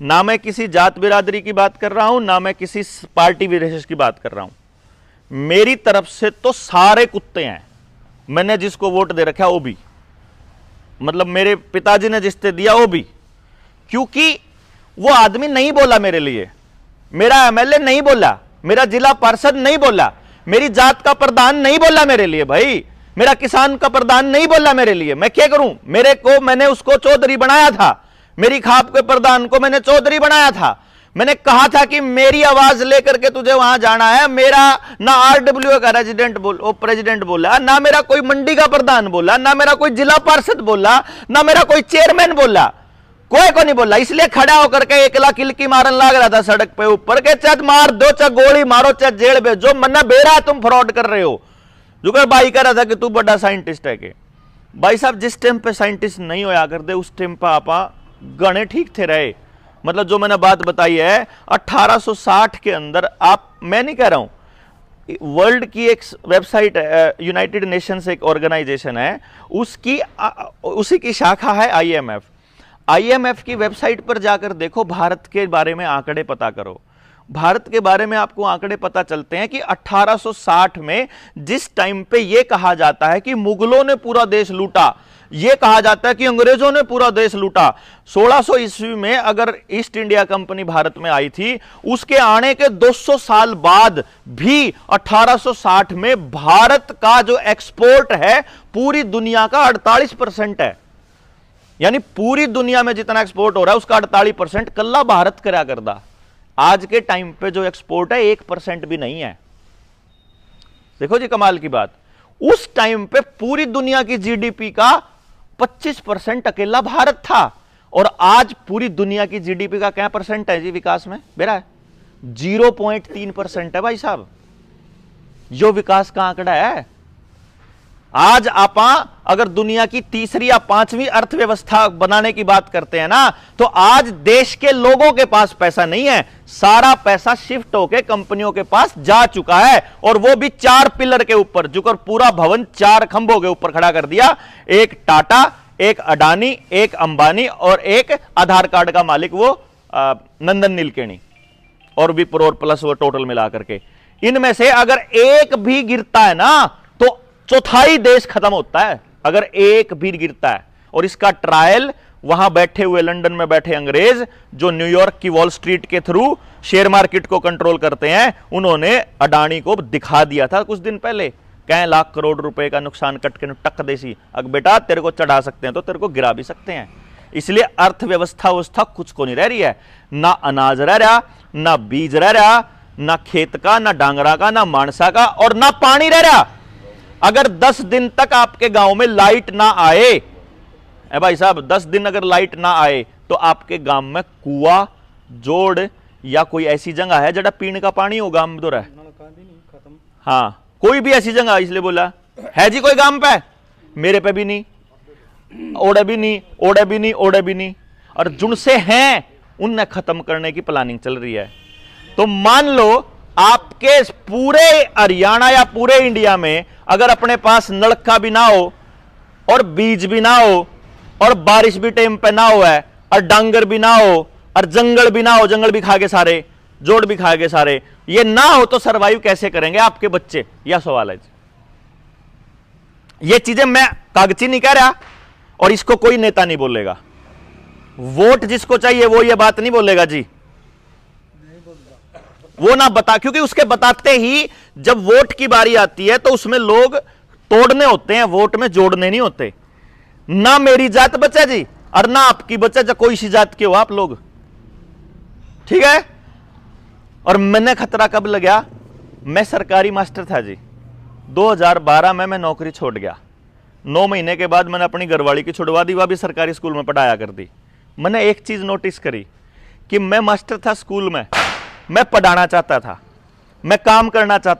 ना मैं किसी जात बिरादरी की बात कर रहा हूं, ना मैं किसी पार्टी विशेष की बात कर रहा हूं। मेरी तरफ से तो सारे कुत्ते हैं। मैंने जिसको वोट दे रखा है वो भी, मतलब मेरे पिताजी ने जिससे दिया वो भी, क्योंकि वो आदमी नहीं बोला मेरे लिए, मेरा एमएलए नहीं बोला, मेरा जिला पार्षद नहीं बोला, मेरी जात का प्रधान नहीं बोला मेरे लिए, भाई मेरा किसान का प्रधान नहीं बोला मेरे लिए। मैं क्या करूं? मैंने उसको चौधरी बनाया था, मेरी खाप के प्रधान को मैंने चौधरी बनाया था। मैंने कहा था कि मेरी आवाज लेकर के तुझे वहां जाना है। मेरा ना आरडब्ल्यू का प्रेसिडेंट बोला, ना मेरा कोई मंडी का प्रधान बोला, ना मेरा कोई जिला पार्षद बोला, ना मेरा कोई चेयरमैन बोला, कोई को नहीं बोला। इसलिए खड़ा होकर के एकला किलकी मारन लग रहा था सड़क पे ऊपर के, चाहे मार दो, चाहे गोली मारो, चाहे जेल भेजो, मन्ना बेरा तुम फ्रॉड कर रहे हो। जुगर भाई कह रहा था कि तू बड़ा साइंटिस्ट है के। भाई साहब जिस टाइम पे साइंटिस्ट नहीं होया करते उस टाइम पे आपा गणे ठीक थे रहे। मतलब जो मैंने बात बताई है 1860 के अंदर, आप, मैं नहीं कह रहा हूं, वर्ल्ड की एक वेबसाइट है, यूनाइटेड नेशंस एक ऑर्गेनाइजेशन है, उसी की शाखा है आईएमएफ। आईएमएफ की वेबसाइट पर जाकर देखो, भारत के बारे में आंकड़े पता करो। भारत के बारे में आपको आंकड़े पता चलते हैं कि 1860 में जिस टाइम पे यह कहा जाता है कि मुगलों ने पूरा देश लूटा, यह कहा जाता है कि अंग्रेजों ने पूरा देश लूटा। 1600 ईस्वी में अगर ईस्ट इंडिया कंपनी भारत में आई थी, उसके आने के 200 साल बाद भी 1860 में भारत का जो एक्सपोर्ट है पूरी दुनिया का 48% है। यानी पूरी दुनिया में जितना एक्सपोर्ट हो रहा है उसका 48% कल्ला भारत करा करदा। आज के टाइम पे जो एक्सपोर्ट है 1% भी नहीं है। देखो जी कमाल की बात, उस टाइम पे पूरी दुनिया की जीडीपी का 25% अकेला भारत था, और आज पूरी दुनिया की जीडीपी का क्या परसेंट है जी विकास में? बेरा है 0.3% है भाई साहब। जो विकास का आंकड़ा है, आज आप अगर दुनिया की तीसरी या पांचवी अर्थव्यवस्था बनाने की बात करते हैं ना, तो आज देश के लोगों के पास पैसा नहीं है, सारा पैसा शिफ्ट होकर कंपनियों के पास जा चुका है, और वो भी 4 पिलर के ऊपर, जो पूरा भवन 4 खंभों के ऊपर खड़ा कर दिया। एक टाटा, एक अडानी, एक अंबानी, और एक आधार कार्ड का मालिक वो नंदन नीलकेणी, और विप्रो और प्लस वो टोटल मिला करके। इनमें से अगर एक भी गिरता है ना तो चौथाई देश खत्म होता है, अगर एक भी गिरता है। और इसका ट्रायल वहां बैठे हुए लंदन में बैठे अंग्रेज, जो न्यूयॉर्क की वॉल स्ट्रीट के थ्रू शेयर मार्केट को कंट्रोल करते हैं, उन्होंने अडानी को दिखा दिया था कुछ दिन पहले। कई लाख करोड़ रुपए का नुकसान कट के टक देसी, अगर बेटा तेरे को चढ़ा सकते हैं तो तेरे को गिरा भी सकते हैं। इसलिए अर्थव्यवस्था कुछ को नहीं रह रही है, ना अनाज रह रहा, ना बीज रह रहा, ना खेत का, ना डांगरा का, ना मानसा का, और ना पानी रह रहा। अगर 10 दिन तक आपके गांव में लाइट ना आए, भाई साहब 10 दिन अगर लाइट ना आए, तो आपके गांव में कुआ, जोड़ या कोई ऐसी जगह है जड़ा पीने का पानी हो गांव में तो रहे? हाँ, कोई भी ऐसी जगह, इसलिए बोला है जी कोई गांव पे? मेरे पे भी नहीं, ओड़े भी नहीं, ओड़े भी नहीं, ओड़े भी नहीं। और जिनसे हैं उन्हें खत्म करने की प्लानिंग चल रही है। तो मान लो आपके पूरे हरियाणा या पूरे इंडिया में अगर अपने पास नलका भी ना हो, और बीज भी ना हो, और बारिश भी टाइम पे ना हो है, और डांगर भी ना हो, और जंगल भी ना हो, जंगल भी खा के सारे, जोड़ भी खा के सारे, ये ना हो तो सरवाइव कैसे करेंगे आपके बच्चे? यह सवाल है। ये चीजें मैं कागजी नहीं कह रहा, और इसको कोई नेता नहीं बोलेगा। वोट जिसको चाहिए वो ये बात नहीं बोलेगा जी, वो ना बता, क्योंकि उसके बताते ही जब वोट की बारी आती है तो उसमें लोग तोड़ने होते हैं, वोट में जोड़ने नहीं होते। ना मेरी जात बचा जी, और ना आपकी बचा, जो कोई सी जात के हो आप लोग, ठीक है। और मैंने खतरा कब लगा? मैं सरकारी मास्टर था जी, 2012 में मैं नौकरी छोड़ गया। 9 महीने के बाद मैंने अपनी घरवाली की छुड़वा दी, वह भी सरकारी स्कूल में पढ़ाया कर दी। मैंने एक चीज नोटिस करी कि मैं मास्टर था स्कूल में, मैं पढ़ाना चाहता था, मैं काम करना चाहता